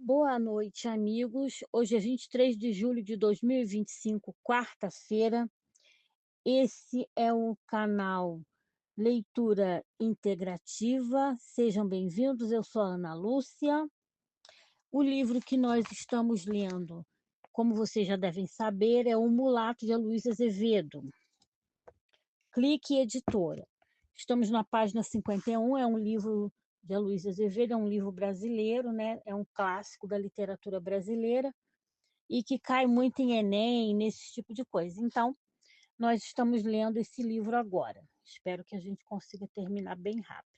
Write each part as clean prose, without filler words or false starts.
Boa noite, amigos. Hoje é 23 de julho de 2025, quarta-feira. Esse é o canal Leitura Integrativa. Sejam bem-vindos. Eu sou a Ana Lúcia. O livro que nós estamos lendo, como vocês já devem saber, é O Mulato de Aloysio Azevedo. Clique Editora. Estamos na página 51, é um livro de Aloysio Azevedo, é um livro brasileiro, né? É um clássico da literatura brasileira e que cai muito em Enem, nesse tipo de coisa. Então, nós estamos lendo esse livro agora. Espero que a gente consiga terminar bem rápido.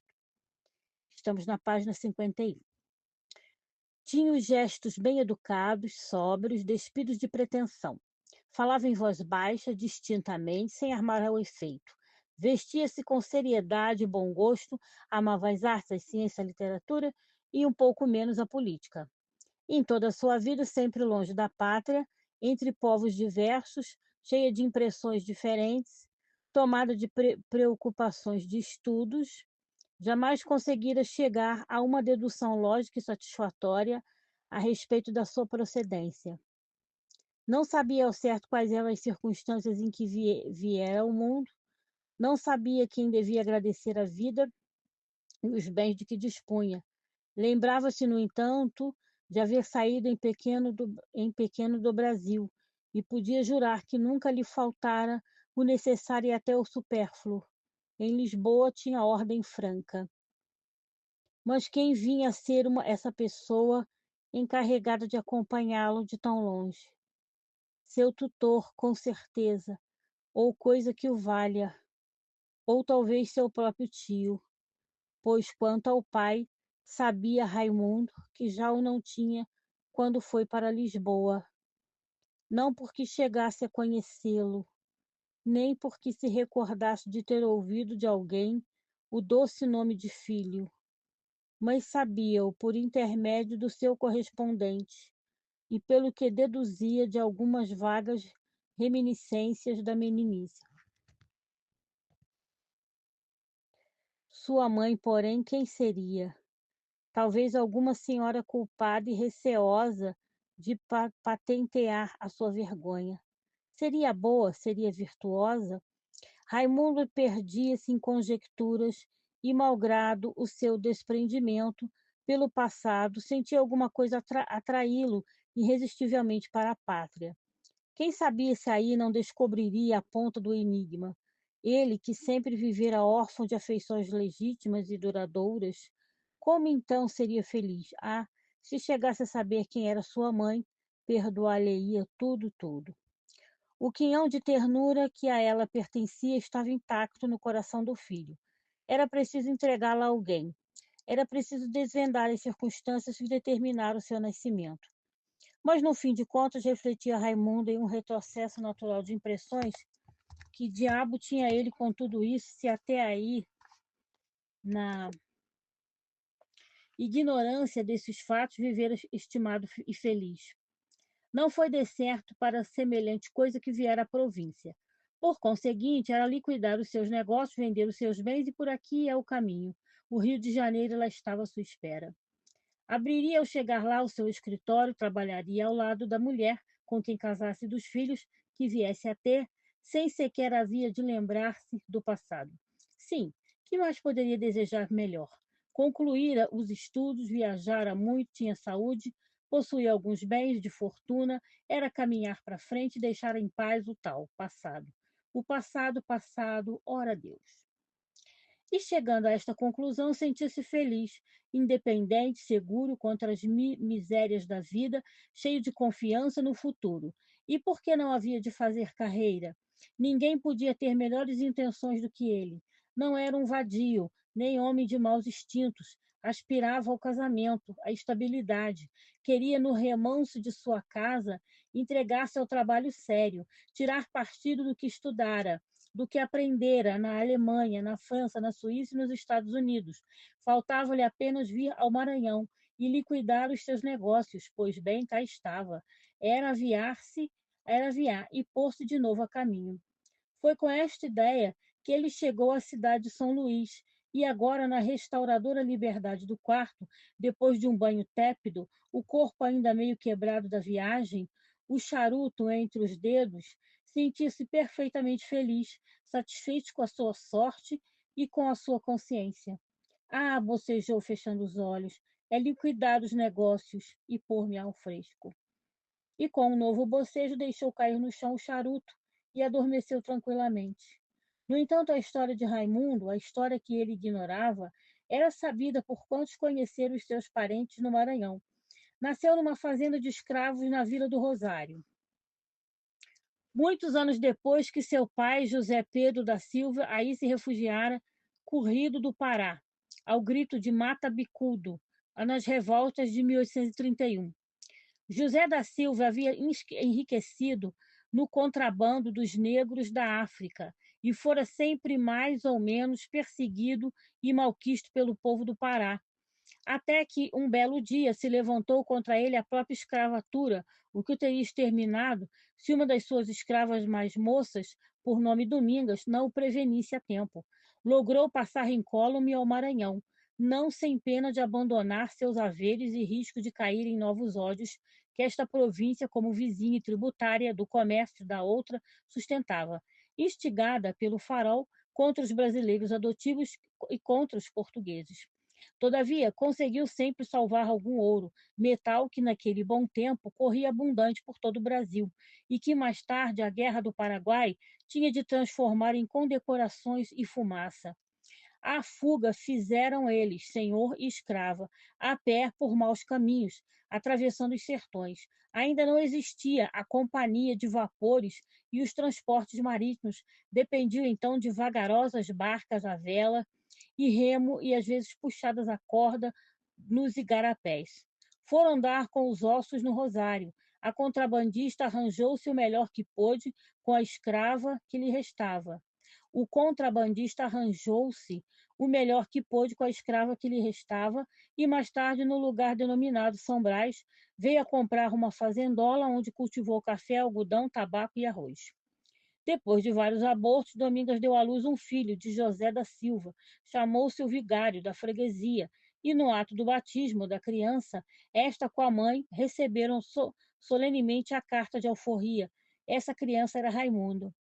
Estamos na página 51. Tinha os gestos bem educados, sóbrios, despidos de pretensão. Falava em voz baixa, distintamente, sem armar o efeito. Vestia-se com seriedade e bom gosto, amava as artes, a ciência, a literatura e um pouco menos a política. Em toda a sua vida, sempre longe da pátria, entre povos diversos, cheia de impressões diferentes, tomada de preocupações de estudos, jamais conseguira chegar a uma dedução lógica e satisfatória a respeito da sua procedência. Não sabia ao certo quais eram as circunstâncias em que viera ao mundo, não sabia quem devia agradecer a vida e os bens de que dispunha. Lembrava-se, no entanto, de haver saído em pequeno do Brasil, e podia jurar que nunca lhe faltara o necessário e até o supérfluo. Em Lisboa tinha ordem franca. Mas quem vinha a ser essa pessoa encarregada de acompanhá-lo de tão longe? Seu tutor, com certeza, ou coisa que o valha, ou talvez seu próprio tio, pois quanto ao pai, sabia Raimundo que já o não tinha quando foi para Lisboa, não porque chegasse a conhecê-lo, nem porque se recordasse de ter ouvido de alguém o doce nome de filho, mas sabia-o por intermédio do seu correspondente e pelo que deduzia de algumas vagas reminiscências da meninice. Sua mãe, porém, quem seria? Talvez alguma senhora culpada e receosa de patentear a sua vergonha. Seria boa? Seria virtuosa? Raimundo perdia-se em conjecturas e, malgrado o seu desprendimento pelo passado, sentia alguma coisa atraí-lo irresistivelmente para a pátria. Quem sabia se aí não descobriria a ponta do enigma? Ele, que sempre vivera órfão de afeições legítimas e duradouras, como então seria feliz? Ah, se chegasse a saber quem era sua mãe, perdoar-lhe-ia tudo, tudo. O quinhão de ternura que a ela pertencia estava intacto no coração do filho. Era preciso entregá-la a alguém. Era preciso desvendar as circunstâncias que determinaram o seu nascimento. Mas, no fim de contas, refletia Raimundo em um retrocesso natural de impressões. Que diabo tinha ele com tudo isso, se até aí, na ignorância desses fatos, vivera estimado e feliz? Não foi decerto para semelhante coisa que viera à província. Por conseguinte, era liquidar os seus negócios, vender os seus bens, e por aqui é o caminho. O Rio de Janeiro lá estava à sua espera. Abriria ao chegar lá o seu escritório, trabalharia ao lado da mulher com quem casasse e dos filhos que viesse a ter, sem sequer havia de lembrar-se do passado. Sim, que mais poderia desejar melhor? Concluíra os estudos, viajara muito, tinha saúde, possuía alguns bens de fortuna, era caminhar para frente e deixar em paz o tal passado. O passado, passado, ora Deus. E, chegando a esta conclusão, sentia-se feliz, independente, seguro contra as misérias da vida, cheio de confiança no futuro. E por que não havia de fazer carreira? Ninguém podia ter melhores intenções do que ele. Não era um vadio, nem homem de maus instintos. Aspirava ao casamento, à estabilidade. Queria, no remanso de sua casa, entregar-se ao trabalho sério, tirar partido do que estudara, do que aprendera na Alemanha, na França, na Suíça e nos Estados Unidos. Faltava-lhe apenas vir ao Maranhão e liquidar os seus negócios, pois bem, cá estava. Era aviar e pôr-se de novo a caminho. Foi com esta ideia que ele chegou à cidade de São Luís E agora, na restauradora liberdade do quarto, depois de um banho tépido, o corpo ainda meio quebrado da viagem, o charuto entre os dedos, sentia-se perfeitamente feliz, satisfeito com a sua sorte e com a sua consciência. Ah, bocejou, fechando os olhos, é liquidar os negócios e pôr-me ao fresco. E com um novo bocejo deixou cair no chão o charuto e adormeceu tranquilamente. No entanto, a história de Raimundo, a história que ele ignorava, era sabida por quantos conheceram os seus parentes no Maranhão. Nasceu numa fazenda de escravos na Vila do Rosário. Muitos anos depois que seu pai, José Pedro da Silva, aí se refugiara, corrido do Pará, ao grito de Mata Bicudo, nas revoltas de 1831. José da Silva havia enriquecido no contrabando dos negros da África e fora sempre mais ou menos perseguido e malquisto pelo povo do Pará, até que um belo dia se levantou contra ele a própria escravatura, o que o teria exterminado se uma das suas escravas mais moças, por nome Domingas, não o prevenisse a tempo. Logrou passar incólume ao Maranhão, não sem pena de abandonar seus haveres e risco de cair em novos ódios que esta província, como vizinha e tributária do comércio da outra, sustentava, instigada pelo farol contra os brasileiros adotivos e contra os portugueses. Todavia, conseguiu sempre salvar algum ouro, metal que naquele bom tempo corria abundante por todo o Brasil, e que mais tarde a Guerra do Paraguai tinha de transformar em condecorações e fumaça. A fuga fizeram eles, senhor e escrava, a pé por maus caminhos, atravessando os sertões. Ainda não existia a companhia de vapores e os transportes marítimos dependiam então de vagarosas barcas à vela e remo e às vezes puxadas à corda nos igarapés. Foram dar com os ossos no rosário. A contrabandista arranjou-se o melhor que pôde com a escrava que lhe restava. O contrabandista arranjou-se o melhor que pôde com a escrava que lhe restava e mais tarde, no lugar denominado São Brás, veio a comprar uma fazendola onde cultivou café, algodão, tabaco e arroz. Depois de vários abortos, Domingas deu à luz um filho, de José da Silva. Chamou-se o vigário da freguesia, e no ato do batismo da criança, esta com a mãe receberam solenemente a carta de alforria. Essa criança era Raimundo.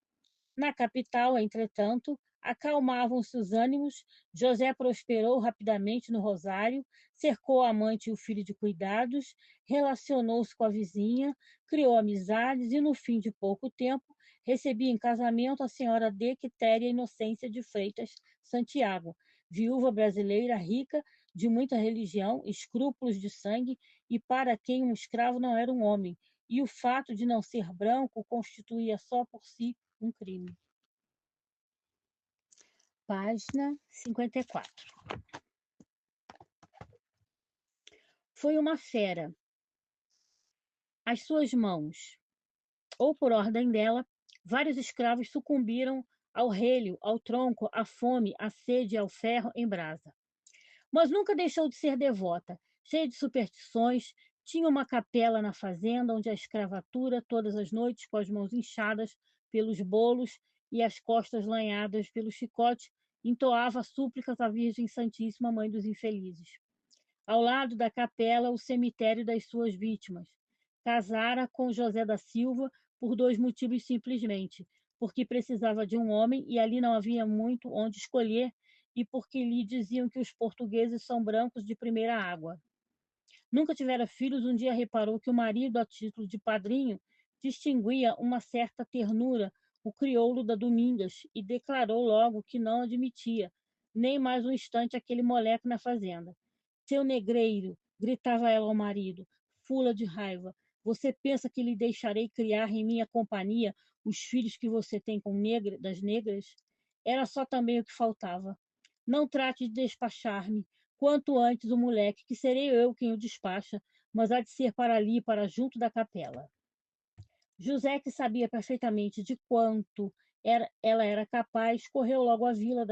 Na capital, entretanto, acalmavam-se os ânimos, José prosperou rapidamente no Rosário, cercou a amante e o filho de cuidados, relacionou-se com a vizinha, criou amizades e, no fim de pouco tempo, recebia em casamento a senhora D. Quitéria Inocência de Freitas Santiago, viúva brasileira rica, de muita religião, escrúpulos de sangue e para quem um escravo não era um homem, e o fato de não ser branco constituía só por si um crime. Página 54. Foi uma fera. Às suas mãos, ou por ordem dela, vários escravos sucumbiram ao relho, ao tronco, à fome, à sede e ao ferro em brasa. Mas nunca deixou de ser devota, cheia de superstições, tinha uma capela na fazenda onde a escravatura, todas as noites, com as mãos inchadas pelos bolos e as costas lanhadas pelo chicote, entoava súplicas à Virgem Santíssima, Mãe dos Infelizes. Ao lado da capela, o cemitério das suas vítimas. Casara com José da Silva por dois motivos simplesmente, porque precisava de um homem e ali não havia muito onde escolher, e porque lhe diziam que os portugueses são brancos de primeira água. Nunca tivera filhos, um dia reparou que o marido, a título de padrinho, distinguia uma certa ternura, o crioulo da Domingas, e declarou logo que não admitia, nem mais um instante aquele moleque na fazenda. Seu negreiro, gritava ela ao marido, fula de raiva, você pensa que lhe deixarei criar em minha companhia os filhos que você tem com das negras? Era só também o que faltava. Não trate de despachar-me, quanto antes o moleque, que serei eu quem o despacha, mas há de ser para ali, para junto da capela. José, que sabia perfeitamente de quanto ela era capaz, correu logo à vila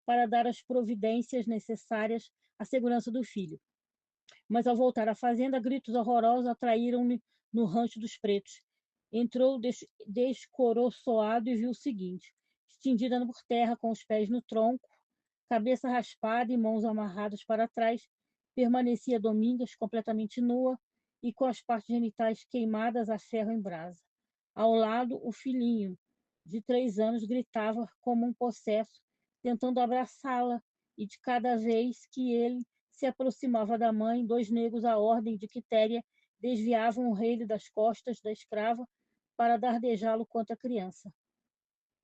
para dar as providências necessárias à segurança do filho. Mas ao voltar à fazenda, gritos horrorosos atraíram-me no rancho dos pretos. Entrou descoroçoado e viu o seguinte: estendida por terra, com os pés no tronco, cabeça raspada e mãos amarradas para trás, permanecia Domingas completamente nua e com as partes genitais queimadas a ferro em brasa. Ao lado, o filhinho, de 3 anos, gritava como um possesso, tentando abraçá-la, e de cada vez que ele se aproximava da mãe, 2 negros, à ordem de Quitéria, desviavam o rei das costas da escrava para dardejá-lo contra a criança.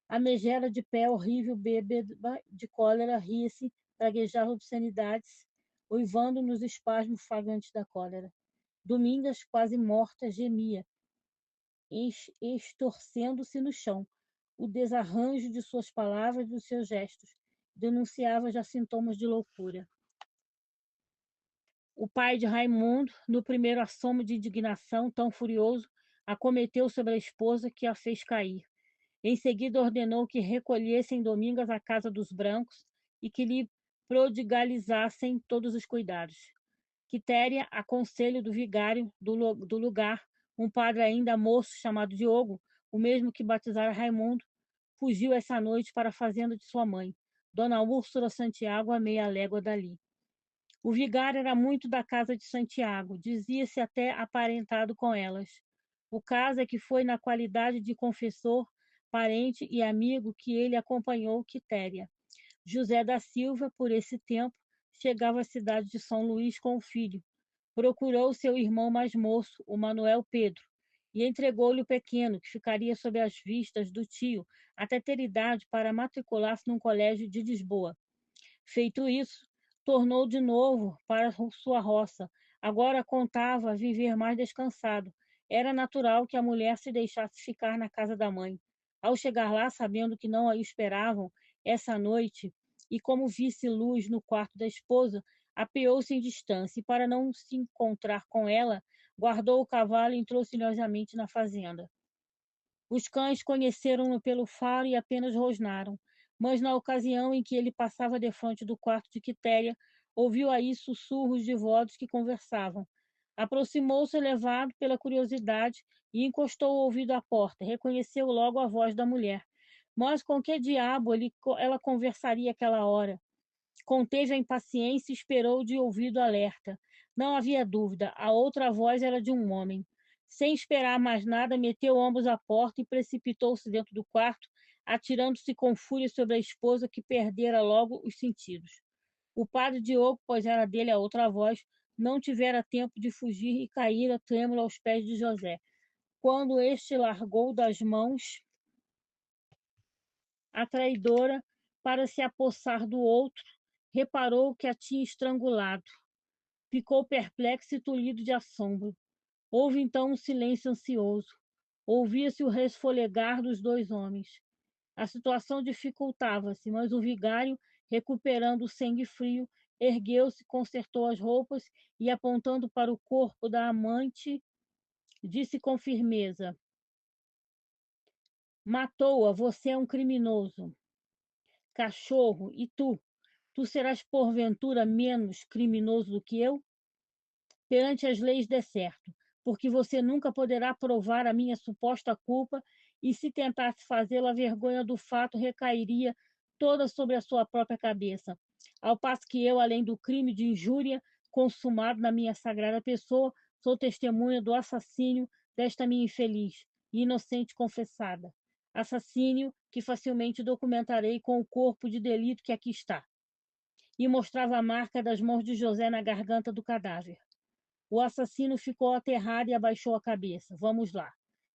A megera, de pé, horrível, bêbada de cólera, ria-se, praguejava obscenidades, uivando nos espasmos flagrantes da cólera. Domingas, quase morta, gemia, estorcendo-se no chão. O desarranjo de suas palavras e dos seus gestos denunciava já sintomas de loucura. O pai de Raimundo, no primeiro assomo de indignação, tão furioso, acometeu sobre a esposa, que a fez cair. Em seguida ordenou que recolhessem Domingas à casa dos brancos e que lhe prodigalizassem todos os cuidados. Quitéria, a conselho do vigário do lugar, um padre ainda moço chamado Diogo, o mesmo que batizara Raimundo, fugiu essa noite para a fazenda de sua mãe, Dona Úrsula Santiago, a meia légua dali. O vigário era muito da casa de Santiago, dizia-se até aparentado com elas. O caso é que foi na qualidade de confessor, parente e amigo que ele acompanhou Quitéria. José da Silva, por esse tempo, chegava à cidade de São Luís com o filho. Procurou seu irmão mais moço, o Manuel Pedro, e entregou-lhe o pequeno, que ficaria sob as vistas do tio, até ter idade para matricular-se num colégio de Lisboa. Feito isso, tornou de novo para sua roça. Agora contava viver mais descansado. Era natural que a mulher se deixasse ficar na casa da mãe. Ao chegar lá, sabendo que não a esperavam essa noite, e como visse luz no quarto da esposa, apeou-se em distância, e para não se encontrar com ela, guardou o cavalo e entrou silenciosamente na fazenda. Os cães conheceram-no pelo faro e apenas rosnaram, mas na ocasião em que ele passava defronte do quarto de Quitéria, ouviu aí sussurros de vozes que conversavam. Aproximou-se, levado pela curiosidade, e encostou o ouvido à porta. Reconheceu logo a voz da mulher. Mas com que diabo ela conversaria aquela hora? Conteve a impaciência e esperou de ouvido alerta. Não havia dúvida, a outra voz era de um homem. Sem esperar mais nada, meteu ambos à porta e precipitou-se dentro do quarto, atirando-se com fúria sobre a esposa, que perdera logo os sentidos. O padre Diogo, pois era dele a outra voz, não tivera tempo de fugir e caíra trêmulo aos pés de José. Quando este largou das mãos a traidora para se apossar do outro, reparou que a tinha estrangulado. Ficou perplexo e tolhido de assombro. Houve então um silêncio ansioso. Ouvia-se o resfolegar dos 2 homens. A situação dificultava-se, mas o vigário, recuperando o sangue frio, ergueu-se, consertou as roupas e, apontando para o corpo da amante, disse com firmeza: Matou-a, você é um criminoso. Cachorro, e tu? Tu serás porventura menos criminoso do que eu? Perante as leis dê certo, porque você nunca poderá provar a minha suposta culpa, e se tentasse fazê-lo, a vergonha do fato recairia toda sobre a sua própria cabeça. Ao passo que eu, além do crime de injúria consumado na minha sagrada pessoa, sou testemunha do assassínio desta minha infeliz e inocente confessada. Assassínio que facilmente documentarei com o corpo de delito que aqui está. E mostrava a marca das mãos de José na garganta do cadáver. O assassino ficou aterrado e abaixou a cabeça. Vamos lá,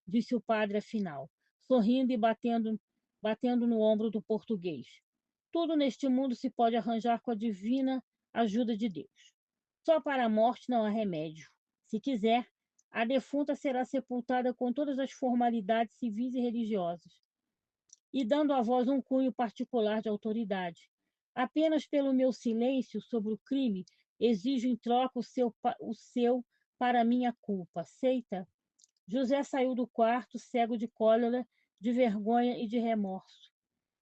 disse o padre afinal, sorrindo e batendo no ombro do português. Tudo neste mundo se pode arranjar com a divina ajuda de Deus. Só para a morte não há remédio. Se quiser, a defunta será sepultada com todas as formalidades civis e religiosas, e dando à voz um cunho particular de autoridade. Apenas pelo meu silêncio sobre o crime, exijo em troca o seu para minha culpa. Aceita? José saiu do quarto, cego de cólera, de vergonha e de remorso.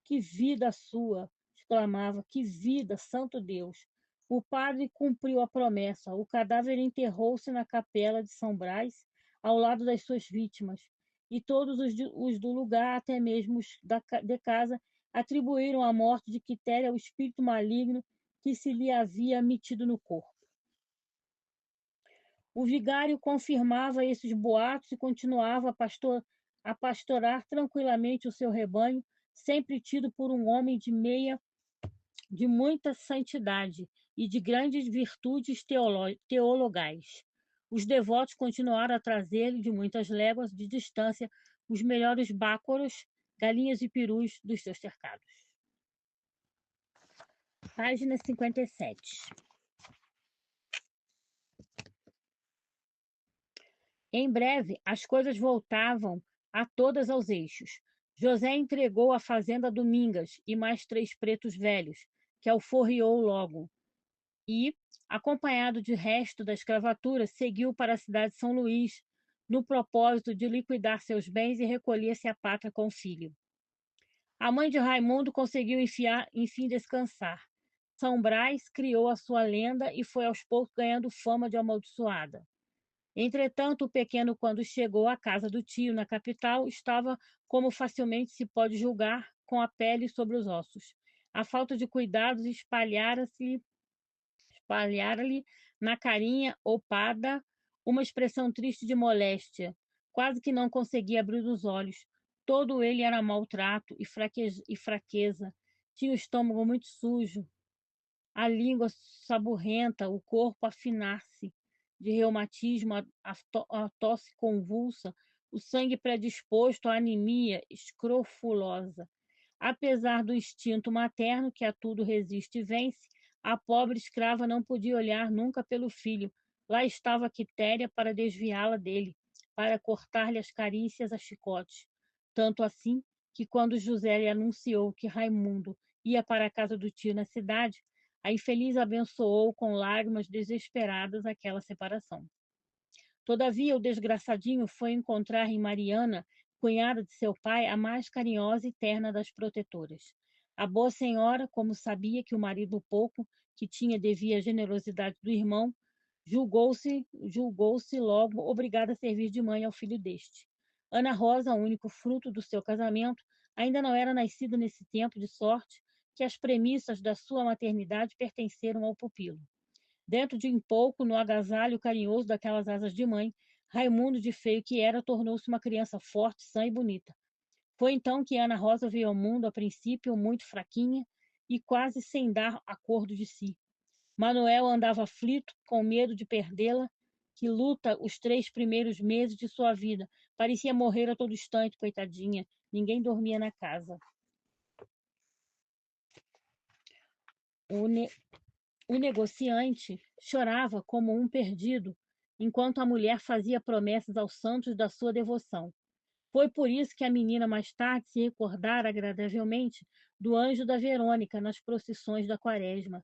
Que vida sua! Exclamava. Que vida, santo Deus! O padre cumpriu a promessa. O cadáver enterrou-se na capela de São Brás, ao lado das suas vítimas, e todos os do lugar, até mesmo os de casa, atribuíram a morte de Quitéria ao espírito maligno que se lhe havia metido no corpo. O vigário confirmava esses boatos e continuava a pastorar tranquilamente o seu rebanho, sempre tido por um homem de muita santidade e de grandes virtudes teologais. Os devotos continuaram a trazer-lhe de muitas léguas de distância os melhores bácoros, galinhas e perus dos seus cercados. Página 57. Em breve, as coisas voltavam a todas aos eixos. José entregou a fazenda a Domingas e mais 3 pretos velhos, que alforriou logo, e, acompanhado de resto da escravatura, seguiu para a cidade de São Luís, no propósito de liquidar seus bens e recolher-se à pátria com o filho. A mãe de Raimundo conseguiu enfim descansar. São Brás criou a sua lenda e foi aos poucos ganhando fama de amaldiçoada. Entretanto, o pequeno, quando chegou à casa do tio, na capital, estava, como facilmente se pode julgar, com a pele sobre os ossos. A falta de cuidados espalhara-lhe na carinha opada uma expressão triste de moléstia. Quase que não conseguia abrir os olhos. Todo ele era maltrato e fraqueza. Tinha o estômago muito sujo, a língua saburrenta, o corpo a afinar-se de reumatismo, a tosse convulsa, o sangue predisposto à anemia escrofulosa. Apesar do instinto materno que a tudo resiste e vence, a pobre escrava não podia olhar nunca pelo filho. Lá estava Quitéria para desviá-la dele, para cortar-lhe as carícias a chicotes. Tanto assim que quando José lhe anunciou que Raimundo ia para a casa do tio na cidade, a infeliz abençoou com lágrimas desesperadas aquela separação. Todavia, o desgraçadinho foi encontrar em Mariana, cunhada de seu pai, a mais carinhosa e terna das protetoras. A boa senhora, como sabia que o marido pouco que tinha devia à generosidade do irmão, julgou-se logo obrigada a servir de mãe ao filho deste. Ana Rosa, o único fruto do seu casamento, ainda não era nascida nesse tempo, de sorte que as premissas da sua maternidade pertenceram ao pupilo. Dentro de pouco, no agasalho carinhoso daquelas asas de mãe, Raimundo, de feio que era, tornou-se uma criança forte, sã e bonita. Foi então que Ana Rosa veio ao mundo, a princípio muito fraquinha e quase sem dar acordo de si. Manuel andava aflito, com medo de perdê-la, que luta os 3 primeiros meses de sua vida. Parecia morrer a todo instante, coitadinha. Ninguém dormia na casa. O negociante chorava como um perdido, enquanto a mulher fazia promessas aos santos da sua devoção. Foi por isso que a menina mais tarde se recordara agradavelmente do anjo da Verônica nas procissões da Quaresma.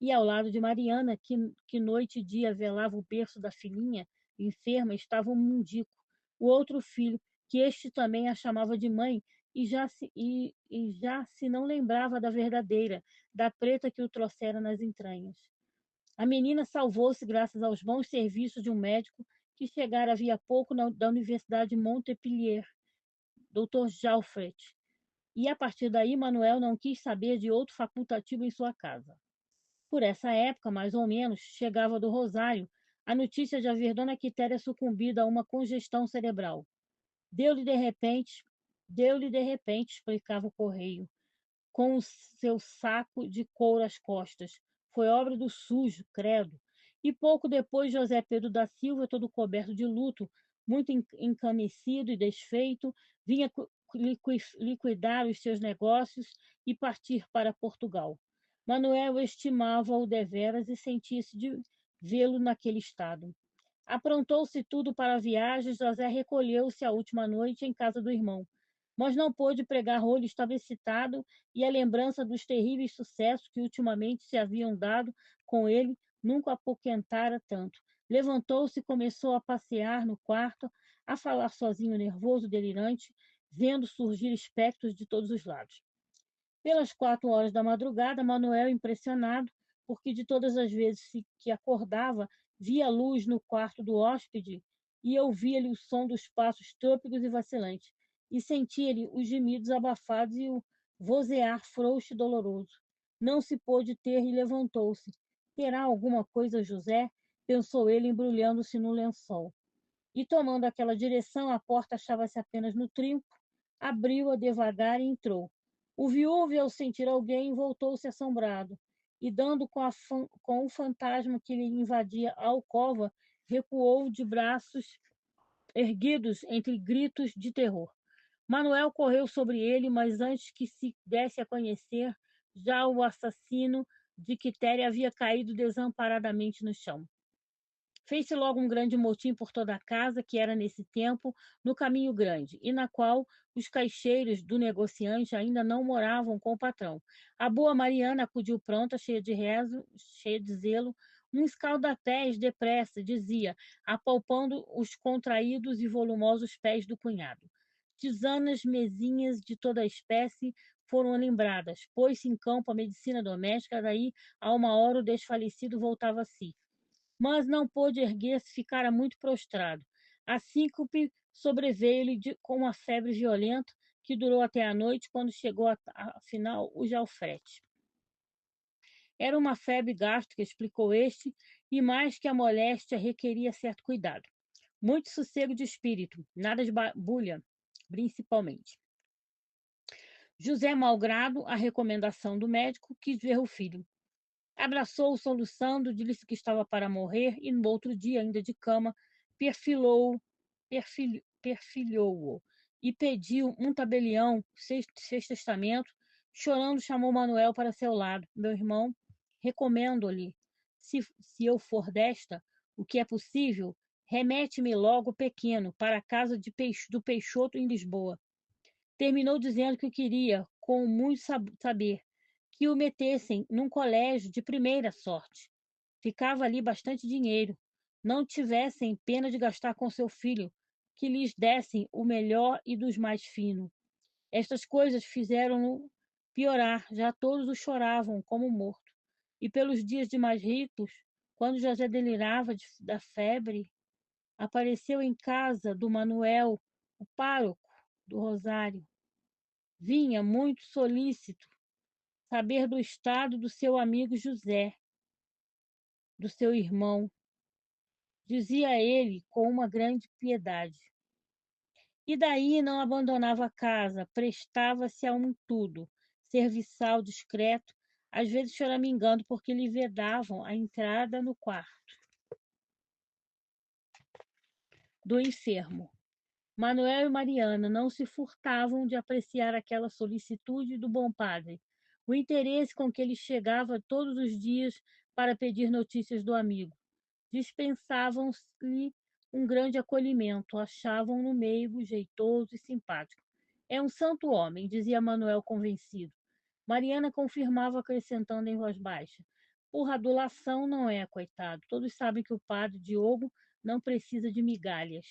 E ao lado de Mariana, que noite e dia velava o berço da filhinha enferma, estava um mundico, o outro filho, que este também a chamava de mãe, e já se não lembrava da verdadeira, da preta que o trouxera nas entranhas. A menina salvou-se graças aos bons serviços de um médico que chegara havia pouco da Universidade de Montpellier, Dr. Jalfret, e a partir daí Manuel não quis saber de outro facultativo em sua casa. Por essa época, mais ou menos, chegava do Rosário a notícia de haver Dona Quitéria sucumbido a uma congestão cerebral. Deu-lhe de repente, explicava o correio, com o seu saco de couro às costas. Foi obra do sujo, credo. E pouco depois, José Pedro da Silva, todo coberto de luto, muito encamecido e desfeito, vinha liquidar os seus negócios e partir para Portugal. Manuel estimava-o deveras e sentia-se de vê-lo naquele estado. Aprontou-se tudo para a viagem. José recolheu-se a última noite em casa do irmão, mas não pôde pregar olho, estava excitado, e a lembrança dos terríveis sucessos que ultimamente se haviam dado com ele nunca apoquentara tanto. Levantou-se e começou a passear no quarto, a falar sozinho, nervoso, delirante, vendo surgir espectros de todos os lados. Pelas 4 horas da madrugada, Manuel, impressionado, porque de todas as vezes que acordava, via luz no quarto do hóspede e ouvia-lhe o som dos passos trôpegos e vacilantes, e sentia-lhe os gemidos abafados vozear frouxo e doloroso. Não se pôde ter e levantou-se. Terá alguma coisa, José? Pensou ele, embrulhando-se no lençol. E tomando aquela direção, a porta achava-se apenas no trinco, abriu-a devagar e entrou. O viúvo, ao sentir alguém, voltou-se assombrado, e dando com o fantasma que lhe invadia a alcova, recuou de braços erguidos entre gritos de terror. Manuel correu sobre ele, mas antes que se desse a conhecer, já o assassino de Quitéria havia caído desamparadamente no chão. Fez-se logo um grande motim por toda a casa, que era nesse tempo no Caminho Grande, e na qual os caixeiros do negociante ainda não moravam com o patrão. A boa Mariana acudiu pronta, cheia de rezo, cheia de zelo, um escaldapés depressa, dizia, apalpando os contraídos e volumosos pés do cunhado. Tisanas, mesinhas de toda a espécie foram lembradas. Pôs-se em campo a medicina doméstica, daí a uma hora o desfalecido voltava a si, mas não pôde erguer-se, ficara muito prostrado. A síncope sobreveio-lhe com uma febre violenta que durou até a noite, quando chegou, afinal, o Jalfrete. Era uma febre gástrica, explicou este, e mais que a moléstia requeria certo cuidado. Muito sossego de espírito, nada de bulha, principalmente. José, malgrado a recomendação do médico, quis ver o filho. Abraçou-o soluçando, disse que estava para morrer e, no outro dia, ainda de cama, perfilhou-o e pediu um tabelião, fez testamento. Chorando, chamou Manuel para seu lado. Meu irmão, recomendo-lhe, se eu for desta, o que é possível, remete-me logo pequeno para a casa do Peixoto em Lisboa. Terminou dizendo que queria, com muito saber, que o metessem num colégio de primeira sorte. Ficava ali bastante dinheiro. Não tivessem pena de gastar com seu filho, que lhes dessem o melhor e dos mais finos. Estas coisas fizeram-no piorar, já todos o choravam como morto. E pelos dias de mais ricos, quando José delirava da febre, apareceu em casa do Manuel, o pároco do Rosário. Vinha muito solícito saber do estado do seu amigo José, do seu irmão, dizia ele com uma grande piedade. E daí não abandonava a casa, prestava-se a um tudo, serviçal, discreto, às vezes choramingando porque lhe vedavam a entrada no quarto do enfermo. Manuel e Mariana não se furtavam de apreciar aquela solicitude do bom padre, o interesse com que ele chegava todos os dias para pedir notícias do amigo. Dispensavam-lhe um grande acolhimento, achavam-no meigo, jeitoso e simpático. É um santo homem, dizia Manuel convencido. Mariana confirmava, acrescentando em voz baixa. Por adulação não é, coitado. Todos sabem que o padre Diogo não precisa de migalhas.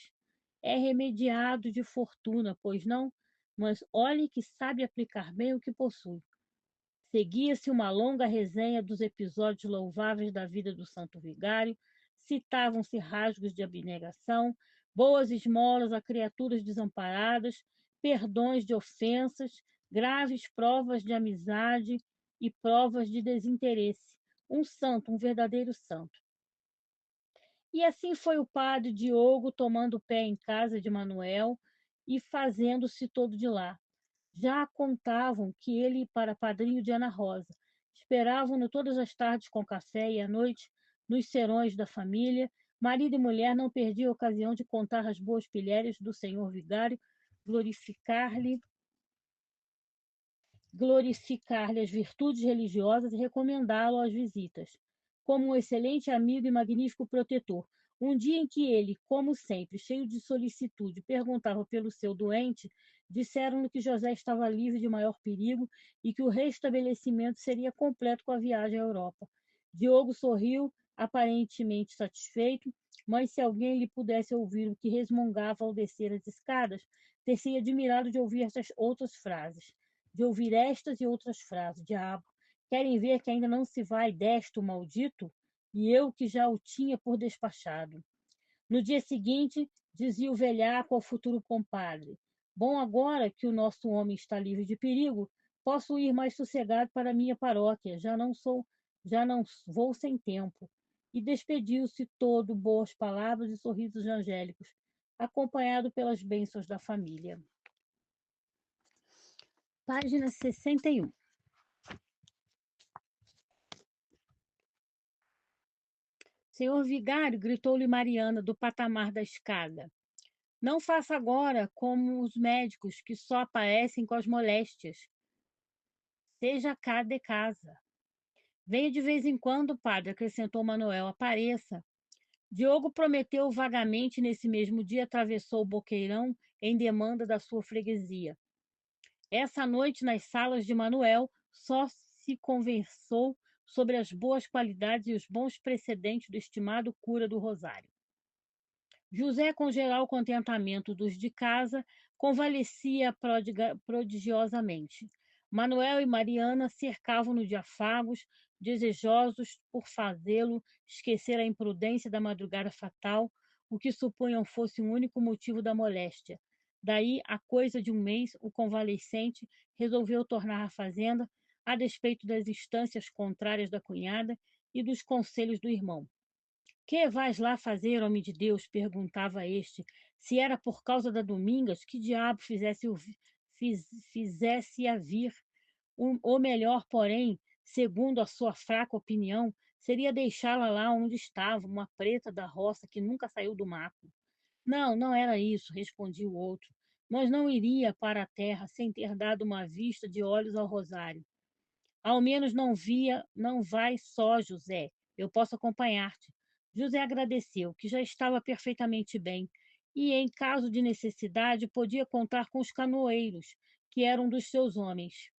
É remediado de fortuna, pois não? Mas olhe que sabe aplicar bem o que possui. Seguia-se uma longa resenha dos episódios louváveis da vida do santo vigário, citavam-se rasgos de abnegação, boas esmolas a criaturas desamparadas, perdões de ofensas, graves provas de amizade e provas de desinteresse. Um santo, um verdadeiro santo. E assim foi o padre Diogo tomando pé em casa de Manuel e fazendo-se todo de lá. Já contavam que ele ia para padrinho de Ana Rosa. Esperavam-no todas as tardes com café e à noite, nos serões da família. Marido e mulher não perdiam a ocasião de contar as boas pilhérias do senhor vigário, glorificar-lhe as virtudes religiosas e recomendá-lo às visitas, como um excelente amigo e magnífico protetor. Um dia em que ele, como sempre, cheio de solicitude, perguntava pelo seu doente, disseram-lhe que José estava livre de maior perigo e que o restabelecimento seria completo com a viagem à Europa. Diogo sorriu, aparentemente satisfeito, mas se alguém lhe pudesse ouvir o que resmungava ao descer as escadas, ter-se admirado de ouvir estas outras frases. De ouvir estas e outras frases. Diabo, querem ver que ainda não se vai desto maldito? E eu que já o tinha por despachado. No dia seguinte, dizia o velhaco ao futuro compadre: bom, agora que o nosso homem está livre de perigo, Posso ir mais sossegado para minha paróquia, já não vou sem tempo. E despediu-se todo, boas palavras e sorrisos angélicos, acompanhado pelas bênçãos da família. Página 61. Senhor vigário, gritou-lhe Mariana do patamar da escada. Não faça agora como os médicos que só aparecem com as moléstias. Seja cá de casa. Venha de vez em quando, padre, acrescentou Manuel. Apareça. Diogo prometeu vagamente nesse mesmo dia atravessou o Boqueirão em demanda da sua freguesia. Essa noite, nas salas de Manuel, só se conversou sobre as boas qualidades e os bons precedentes do estimado cura do Rosário. José, com geral contentamento dos de casa, convalescia prodigiosamente. Manuel e Mariana cercavam-no de afagos, desejosos por fazê-lo esquecer a imprudência da madrugada fatal, o que supunham fosse o único motivo da moléstia. Daí, a coisa de um mês, o convalescente resolveu tornar à fazenda, a despeito das instâncias contrárias da cunhada e dos conselhos do irmão. Que vais lá fazer, homem de Deus? Perguntava este. Se era por causa da Domingas, que diabo fizesse-a vir? O melhor, porém, segundo a sua fraca opinião, seria deixá-la lá onde estava, uma preta da roça que nunca saiu do mato. Não, não era isso, respondia o outro. Mas não iria para a terra sem ter dado uma vista de olhos ao Rosário. Ao menos não vai só, José. Eu posso acompanhar-te. José agradeceu, que já estava perfeitamente bem, e, em caso de necessidade, podia contar com os canoeiros, que eram dos seus homens.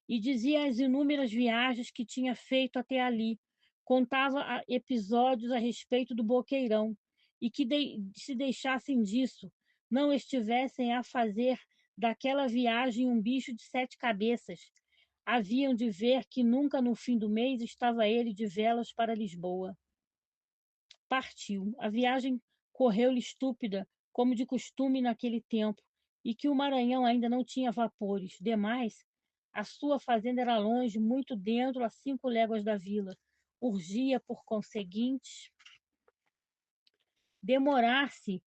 E dizia as inúmeras viagens que tinha feito até ali. Contava episódios a respeito do Boqueirão, e que se deixassem disso, não estivessem a fazer daquela viagem um bicho de 7 cabeças. Haviam de ver que nunca no fim do mês estava ele de velas para Lisboa. Partiu. A viagem correu-lhe estúpida, como de costume naquele tempo, e que o Maranhão ainda não tinha vapores. Demais, a sua fazenda era longe, muito dentro, a 5 léguas da vila. Urgia, por conseguinte, demorar-se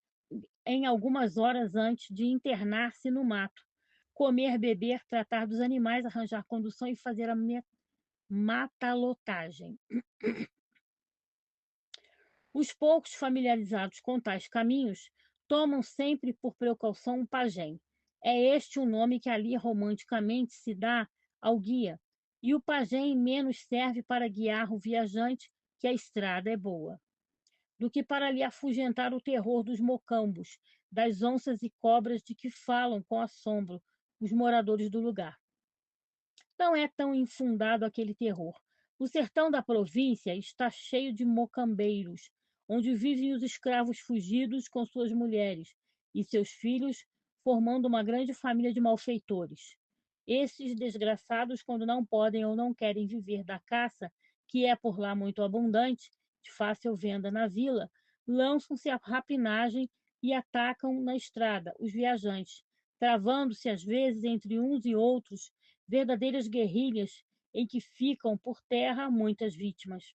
em algumas horas antes de internar-se no mato, comer, beber, tratar dos animais, arranjar condução e fazer a matalotagem. Os poucos familiarizados com tais caminhos tomam sempre por precaução um pajem. É este o nome que ali romanticamente se dá ao guia, e o pajem menos serve para guiar o viajante, que a estrada é boa, do que para lhe afugentar o terror dos mocambos, das onças e cobras de que falam com assombro os moradores do lugar. Não é tão infundado aquele terror. O sertão da província está cheio de mocambeiros, onde vivem os escravos fugidos com suas mulheres e seus filhos, formando uma grande família de malfeitores. Esses desgraçados, quando não podem ou não querem viver da caça, que é por lá muito abundante, de fácil venda na vila, lançam-se à rapinagem e atacam na estrada os viajantes, travando-se às vezes entre uns e outros verdadeiras guerrilhas em que ficam por terra muitas vítimas.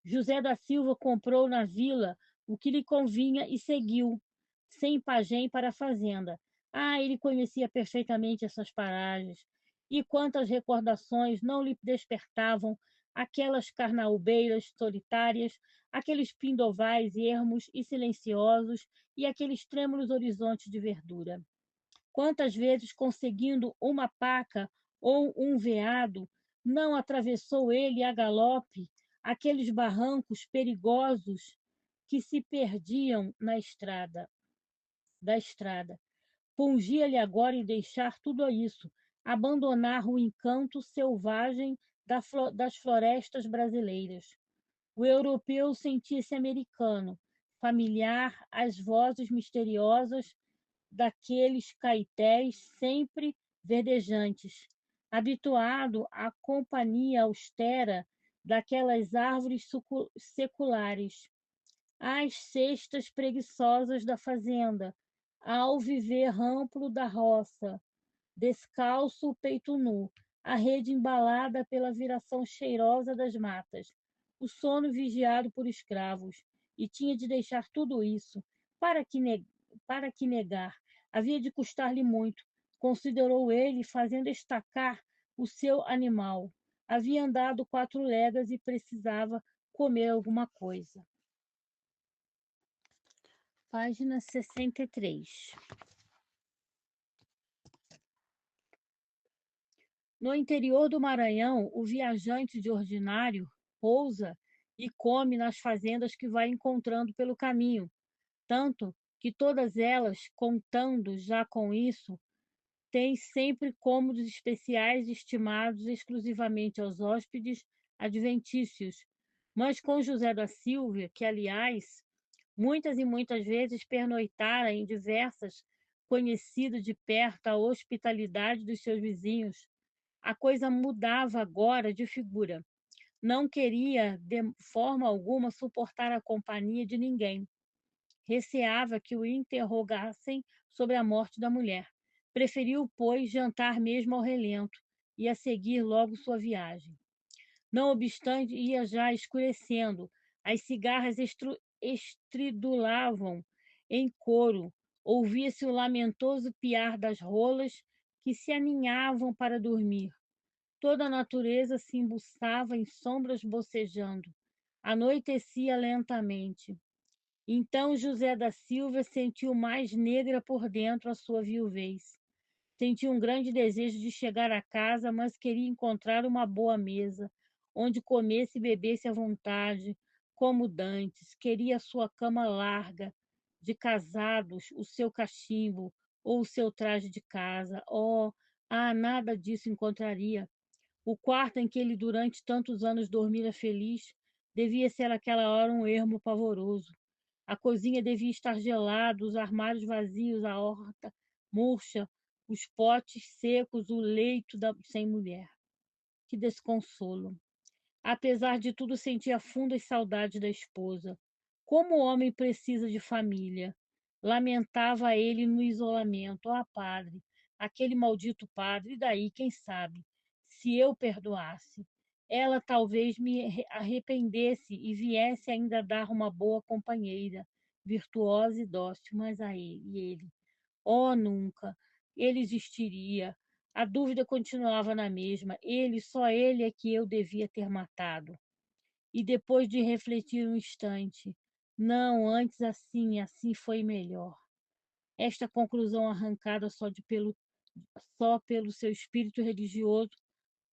José da Silva comprou na vila o que lhe convinha e seguiu, sem pajem, para a fazenda. Ele conhecia perfeitamente essas paragens, e quantas recordações não lhe despertavam aquelas carnaubeiras solitárias, aqueles pindovais ermos e silenciosos, e aqueles trêmulos horizontes de verdura. Quantas vezes, conseguindo uma paca ou um veado, não atravessou ele a galope aqueles barrancos perigosos que se perdiam na estrada. Pungia-lhe agora em deixar tudo isso, abandonar o encanto selvagem das florestas brasileiras. O europeu sentia-se americano, familiar às vozes misteriosas daqueles caetés sempre verdejantes, habituado à companhia austera daquelas árvores seculares, às cestas preguiçosas da fazenda, ao viver amplo da roça, descalço, peito nu, a rede embalada pela viração cheirosa das matas, o sono vigiado por escravos, e tinha de deixar tudo isso. Para que, para que negar? Havia de custar-lhe muito, considerou ele, fazendo estacar o seu animal. Havia andado 4 léguas e precisava comer alguma coisa. Página 63. No interior do Maranhão, o viajante de ordinário pousa e come nas fazendas que vai encontrando pelo caminho, tanto que todas elas, contando já com isso, têm sempre cômodos especiais destinados exclusivamente aos hóspedes adventícios. Mas com José da Silva, que, aliás, muitas e muitas vezes pernoitara em diversas, conhecido de perto a hospitalidade dos seus vizinhos, a coisa mudava agora de figura. Não queria, de forma alguma, suportar a companhia de ninguém. Receava que o interrogassem sobre a morte da mulher. Preferiu, pois, jantar mesmo ao relento e a seguir logo sua viagem. Não obstante, ia já escurecendo. As cigarras estridulavam em coro. Ouvia-se o lamentoso piar das rolas que se aninhavam para dormir. Toda a natureza se embuçava em sombras bocejando. Anoitecia lentamente. Então José da Silva sentiu mais negra por dentro a sua viuvez. Sentia um grande desejo de chegar a casa, mas queria encontrar uma boa mesa, onde comesse e bebesse à vontade, como dantes. Queria a sua cama larga, de casados, o seu cachimbo ou o seu traje de casa. Oh, nada disso encontraria. O quarto em que ele durante tantos anos dormira feliz devia ser àquela hora um ermo pavoroso. A cozinha devia estar gelada, os armários vazios, a horta murcha, os potes secos, o leito sem mulher. Que desconsolo! Apesar de tudo, sentia fundas saudades da esposa. Como o homem precisa de família! Lamentava ele no isolamento. Padre, aquele maldito padre, e daí, quem sabe, se eu perdoasse, ela talvez me arrependesse e viesse ainda dar uma boa companheira, virtuosa e dócil, mas ele, oh, nunca, ele existiria. A dúvida continuava na mesma. Só ele é que eu devia ter matado. E depois de refletir um instante, não, antes assim foi melhor. Esta conclusão arrancada só pelo seu espírito religioso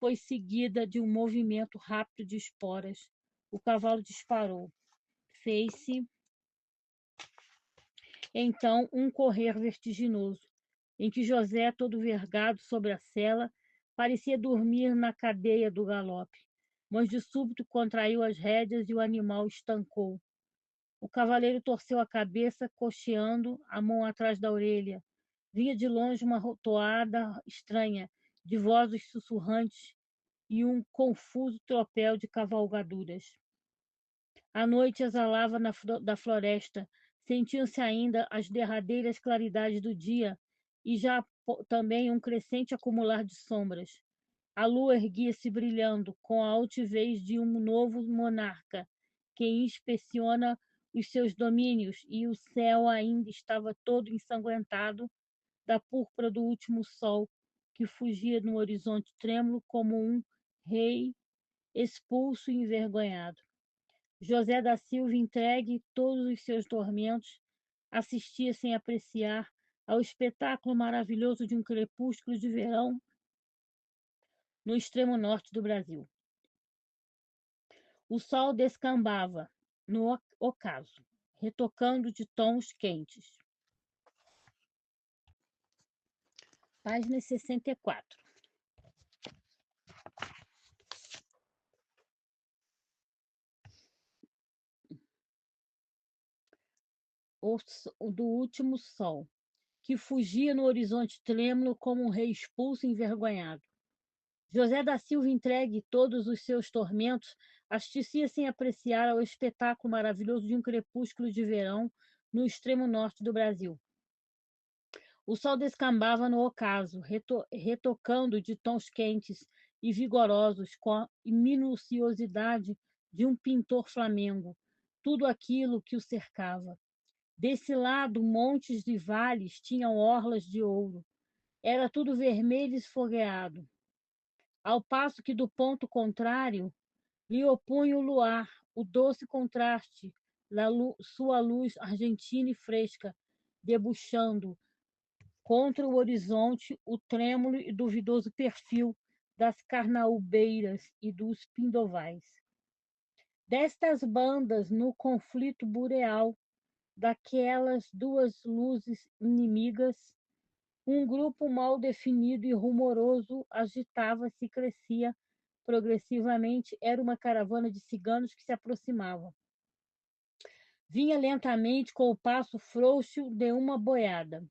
foi seguida de um movimento rápido de esporas. O cavalo disparou. Fez-se então um correr vertiginoso, em que José, todo vergado sobre a sela, parecia dormir na cadeia do galope, mas de súbito contraiu as rédeas e o animal estancou. O cavaleiro torceu a cabeça, coxeando, a mão atrás da orelha. Vinha de longe uma toada estranha, de vozes sussurrantes e um confuso tropel de cavalgaduras. A noite exalava da floresta, sentiam-se ainda as derradeiras claridades do dia e já também um crescente acumular de sombras. A lua erguia-se brilhando, com a altivez de um novo monarca, que inspeciona os seus domínios, e o céu ainda estava todo ensanguentado da púrpura do último sol, que fugia no horizonte trêmulo como um rei expulso e envergonhado. José da Silva, entregue todos os seus tormentos, assistia sem apreciar ao espetáculo maravilhoso de um crepúsculo de verão no extremo norte do Brasil. O sol descambava no ocaso, retocando de tons quentes. Página 64. Do último sol, que fugia no horizonte trêmulo como um rei expulso e envergonhado. José da Silva, entregue todos os seus tormentos, assistia sem apreciar ao espetáculo maravilhoso de um crepúsculo de verão no extremo norte do Brasil. O sol descambava no ocaso, retocando de tons quentes, e vigorosos, com a minuciosidade de um pintor flamengo, tudo aquilo que o cercava. Desse lado, montes e vales tinham orlas de ouro. Era tudo vermelho e esfogueado. Ao passo que, do ponto contrário, lhe opunha o luar, o doce contraste da sua luz argentina e fresca, debuxando contra o horizonte o trêmulo e duvidoso perfil das carnaubeiras e dos pindovais. Destas bandas no conflito boreal, daquelas duas luzes inimigas, um grupo mal definido e rumoroso agitava-se e crescia progressivamente. Era uma caravana de ciganos que se aproximava. Vinha lentamente com o passo frouxo de uma boiada.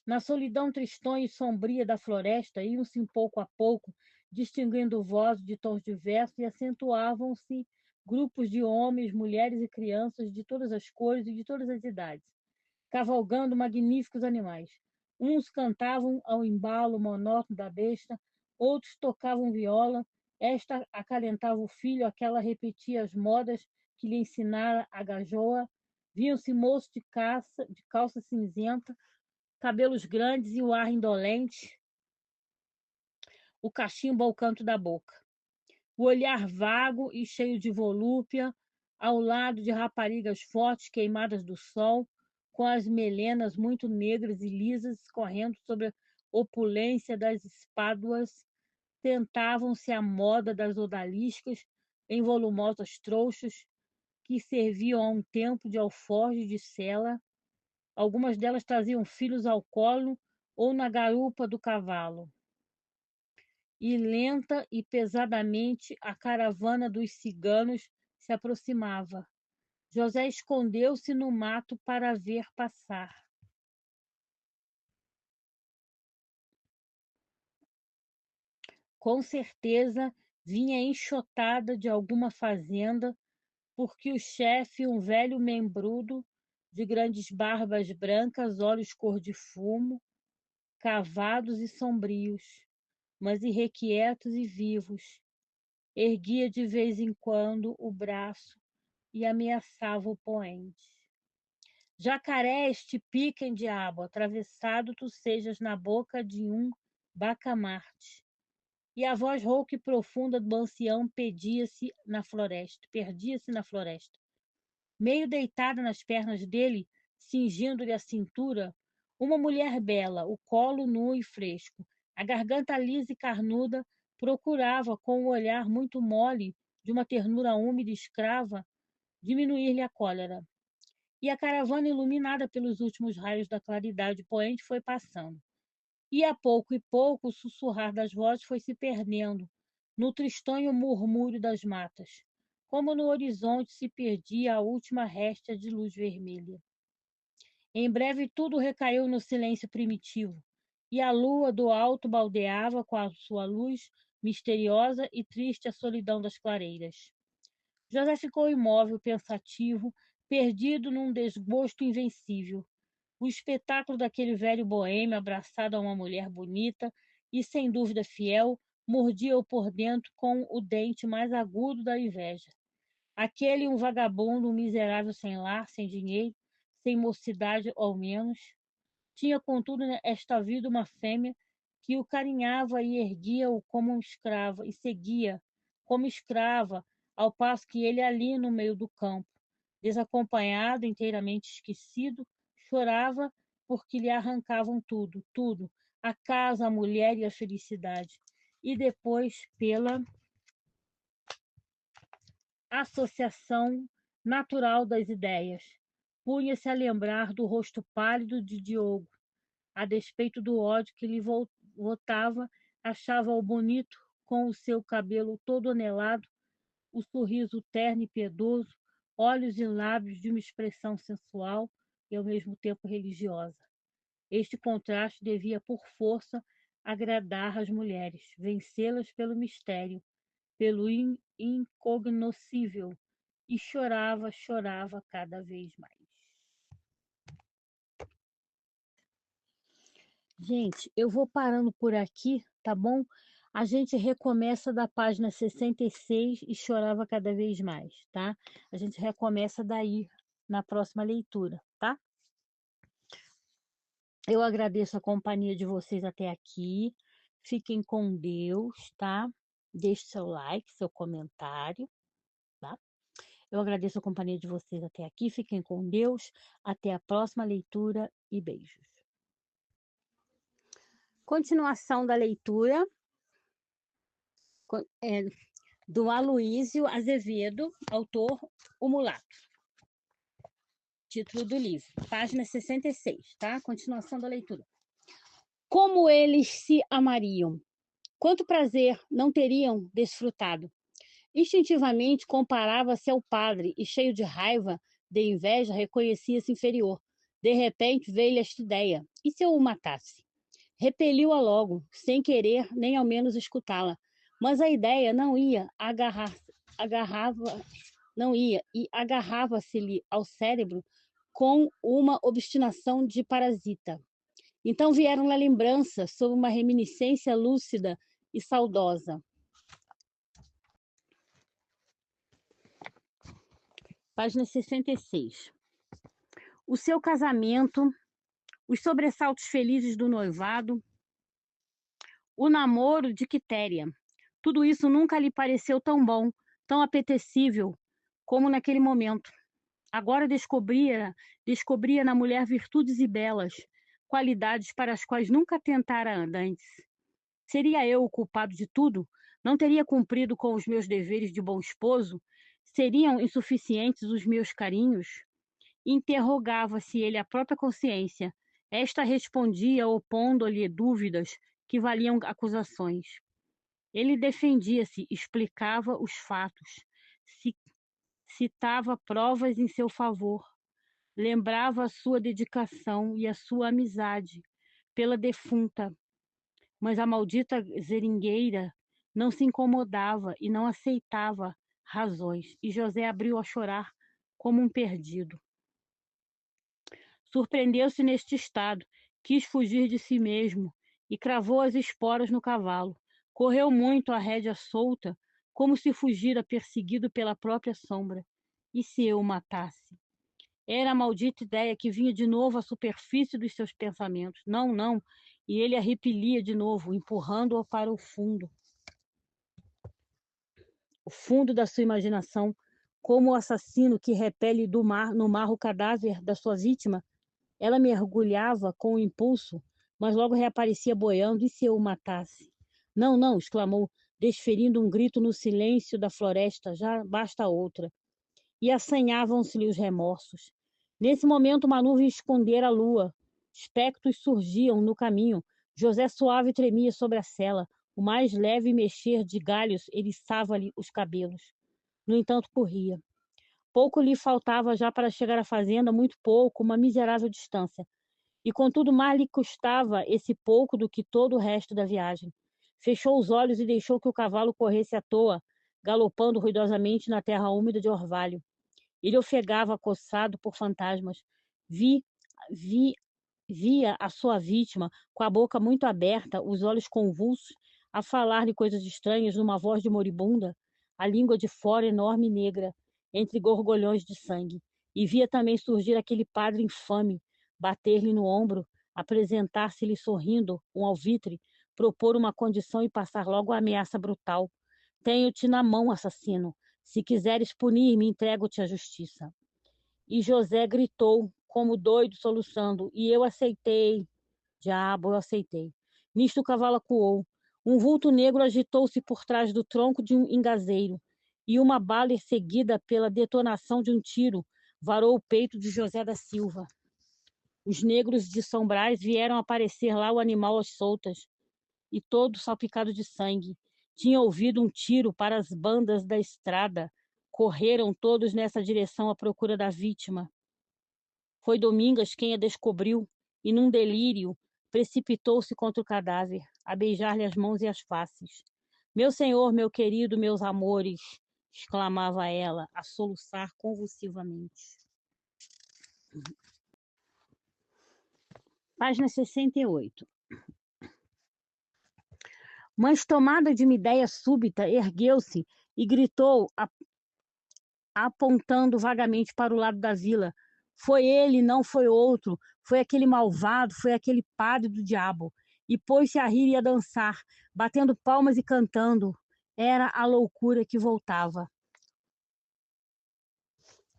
Na solidão tristonha e sombria da floresta, iam-se pouco a pouco distinguindo vozes de tons diversos e acentuavam-se grupos de homens, mulheres e crianças de todas as cores e de todas as idades, cavalgando magníficos animais. Uns cantavam ao embalo monótono da besta, outros tocavam viola, esta acalentava o filho, aquela repetia as modas que lhe ensinara a gajoa. Viam-se moços de calça cinzenta, cabelos grandes e o ar indolente, o cachimbo ao canto da boca. O olhar vago e cheio de volúpia, ao lado de raparigas fortes queimadas do sol, com as melenas muito negras e lisas escorrendo sobre a opulência das espáduas, tentavam-se à moda das odaliscas em volumosas trouxas que serviam a um tempo de alforje de sela. Algumas delas traziam filhos ao colo ou na garupa do cavalo. E lenta e pesadamente a caravana dos ciganos se aproximava. José escondeu-se no mato para ver passar. Com certeza vinha enxotada de alguma fazenda, porque o chefe, um velho membrudo, de grandes barbas brancas, olhos cor de fumo, cavados e sombrios, mas irrequietos e vivos, erguia de vez em quando o braço e ameaçava o poente. Jacarés te piquem, diabo, atravessado tu sejas na boca de um bacamarte. E a voz rouca e profunda do ancião perdia-se na floresta. Meio deitada nas pernas dele, cingindo-lhe a cintura, uma mulher bela, o colo nu e fresco, a garganta lisa e carnuda, procurava, com o olhar muito mole de uma ternura úmida e escrava, diminuir-lhe a cólera. E a caravana, iluminada pelos últimos raios da claridade poente, foi passando. E a pouco e pouco o sussurrar das vozes foi se perdendo no tristonho murmúrio das matas, como no horizonte se perdia a última réstia de luz vermelha. Em breve tudo recaiu no silêncio primitivo, e a lua do alto baldeava com a sua luz misteriosa e triste a solidão das clareiras. José ficou imóvel, pensativo, perdido num desgosto invencível. O espetáculo daquele velho boêmio abraçado a uma mulher bonita e, sem dúvida, fiel, mordia-o por dentro com o dente mais agudo da inveja. Aquele um vagabundo, um miserável sem lar, sem dinheiro, sem mocidade ao menos, tinha, contudo, esta vida uma fêmea que o carinhava e erguia-o como um escrava, e seguia, como escrava, ao passo que ele ali no meio do campo, desacompanhado, inteiramente esquecido, chorava porque lhe arrancavam tudo, tudo, a casa, a mulher e a felicidade. E depois, pela associação natural das ideias, punha-se a lembrar do rosto pálido de Diogo, a despeito do ódio que lhe votava, achava-o bonito, com o seu cabelo todo anelado, o sorriso terno e piedoso, olhos e lábios de uma expressão sensual e ao mesmo tempo religiosa. Este contraste devia, por força, agradar as mulheres, vencê-las pelo mistério, pelo incognoscível, e chorava, chorava cada vez mais. Gente, eu vou parando por aqui, tá bom? A gente recomeça da página 66 e chorava cada vez mais, tá? A gente recomeça daí na próxima leitura, tá? Eu agradeço a companhia de vocês até aqui. Fiquem com Deus, tá? Deixe seu like, seu comentário, tá? Eu agradeço a companhia de vocês até aqui. Fiquem com Deus. Até a próxima leitura e beijos. Continuação da leitura do Aloísio Azevedo, autor O Mulato. Título do livro, página 66, tá? Continuação da leitura. Como eles se amariam! Quanto prazer não teriam desfrutado! Instintivamente comparava-se ao padre e, cheio de raiva, de inveja, reconhecia-se inferior. De repente veio-lhe esta ideia: e se eu o matasse? Repeliu-a logo, sem querer nem ao menos escutá-la. Mas a ideia não ia, não ia e agarrava-se-lhe ao cérebro com uma obstinação de parasita. Então vieram-lhe lembranças sob uma reminiscência lúcida e saudosa. Página 66. O seu casamento, os sobressaltos felizes do noivado, o namoro de Quitéria. Tudo isso nunca lhe pareceu tão bom, tão apetecível como naquele momento. Agora descobria na mulher virtudes e belas, qualidades para as quais nunca tentara antes. Seria eu o culpado de tudo? Não teria cumprido com os meus deveres de bom esposo? Seriam insuficientes os meus carinhos? Interrogava-se ele a própria consciência. Esta respondia, opondo-lhe dúvidas que valiam acusações. Ele defendia-se, explicava os fatos, citava provas em seu favor, lembrava a sua dedicação e a sua amizade pela defunta, mas a maldita seringueira não se incomodava e não aceitava razões, e José abriu a chorar como um perdido. Surpreendeu-se neste estado, quis fugir de si mesmo e cravou as esporas no cavalo. Correu muito a rédea solta, como se fugira perseguido pela própria sombra. E se eu o matasse? Era a maldita ideia que vinha de novo à superfície dos seus pensamentos. Não, não. E ele a repelia de novo, empurrando-o para o fundo da sua imaginação, como o assassino que repele no mar o cadáver da sua vítima. Ela mergulhava com o impulso, mas logo reaparecia boiando. E se eu o matasse? Não, não, exclamou, desferindo um grito no silêncio da floresta. Já basta outra. E assanhavam-se-lhe os remorsos. Nesse momento, uma nuvem escondera a lua. Espectros surgiam no caminho. José suave tremia sobre a sela. O mais leve mexer de galhos eriçava-lhe os cabelos. No entanto, corria. Pouco lhe faltava já para chegar à fazenda, muito pouco, uma miserável distância. E contudo, mais lhe custava esse pouco do que todo o resto da viagem. Fechou os olhos e deixou que o cavalo corresse à toa, galopando ruidosamente na terra úmida de orvalho. Ele ofegava, acossado por fantasmas. Via a sua vítima, com a boca muito aberta, os olhos convulsos, a falar-lhe coisas estranhas numa voz de moribunda, a língua de fora enorme e negra, entre gorgolhões de sangue. E via também surgir aquele padre infame, bater-lhe no ombro, apresentar-se-lhe sorrindo, um alvitre, propor uma condição e passar logo a ameaça brutal. Tenho-te na mão, assassino. Se quiseres punir-me, entrego-te à justiça. E José gritou, como doido, soluçando, e eu aceitei. Diabo, eu aceitei. Nisto o cavalo acuou. Um vulto negro agitou-se por trás do tronco de um engazeiro, e uma bala, seguida pela detonação de um tiro, varou o peito de José da Silva. Os negros de São Brás vieram aparecer lá o animal às soltas, e todo salpicado de sangue. Tinha ouvido um tiro para as bandas da estrada. Correram todos nessa direção à procura da vítima. Foi Domingas quem a descobriu e, num delírio, precipitou-se contra o cadáver, a beijar-lhe as mãos e as faces. Meu senhor, meu querido, meus amores, exclamava ela, a soluçar convulsivamente. Página 68. Mas, tomada de uma ideia súbita, ergueu-se e gritou, apontando vagamente para o lado da vila: foi ele, não foi outro, foi aquele malvado, foi aquele padre do diabo. E pôs-se a rir e a dançar, batendo palmas e cantando. Era a loucura que voltava.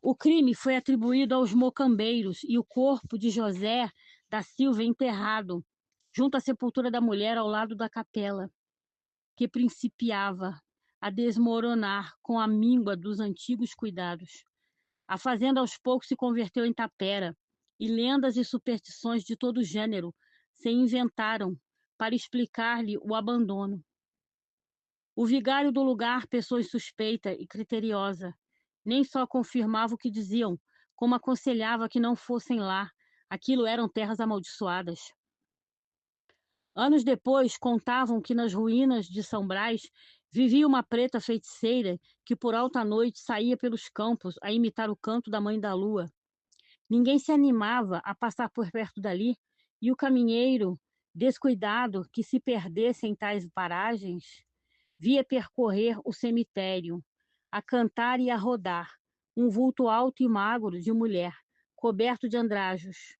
O crime foi atribuído aos mocambeiros e o corpo de José da Silva enterrado junto à sepultura da mulher ao lado da capela, que principiava a desmoronar com a míngua dos antigos cuidados. A fazenda aos poucos se converteu em tapera, e lendas e superstições de todo gênero se inventaram para explicar-lhe o abandono. O vigário do lugar, pessoa suspeita e criteriosa, nem só confirmava o que diziam, como aconselhava que não fossem lá. Aquilo eram terras amaldiçoadas. Anos depois, contavam que nas ruínas de São Brás vivia uma preta feiticeira que por alta noite saía pelos campos a imitar o canto da mãe da lua. Ninguém se animava a passar por perto dali, e o caminheiro, descuidado, que se perdesse em tais paragens, via percorrer o cemitério, a cantar e a rodar, um vulto alto e magro de mulher, coberto de andrajos.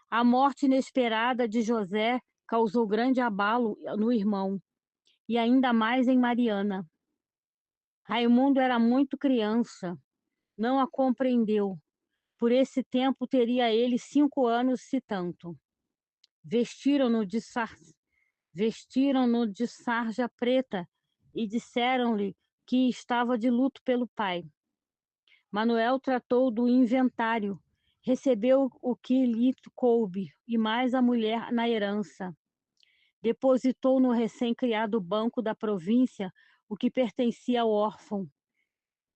A morte inesperada de José causou grande abalo no irmão, e ainda mais em Mariana. Raimundo era muito criança, não a compreendeu. Por esse tempo teria ele 5 anos, se tanto. Vestiram-no de sarja preta e disseram-lhe que estava de luto pelo pai. Manuel tratou do inventário, recebeu o que lhe coube e mais a mulher na herança. Depositou no recém-criado banco da província o que pertencia ao órfão.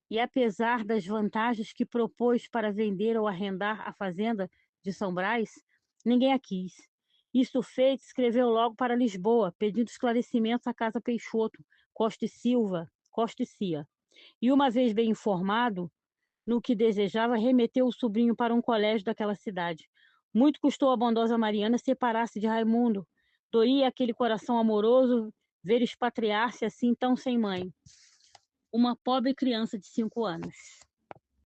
E apesar das vantagens que propôs para vender ou arrendar a fazenda de São Brás, ninguém a quis. Isto feito, escreveu logo para Lisboa, pedindo esclarecimentos à Casa Peixoto, Costa e Cia. E uma vez bem informado no que desejava, remeteu o sobrinho para um colégio daquela cidade. Muito custou à bondosa Mariana separar-se de Raimundo. Doía aquele coração amoroso ver expatriar-se assim tão sem mãe. Uma pobre criança de 5 anos.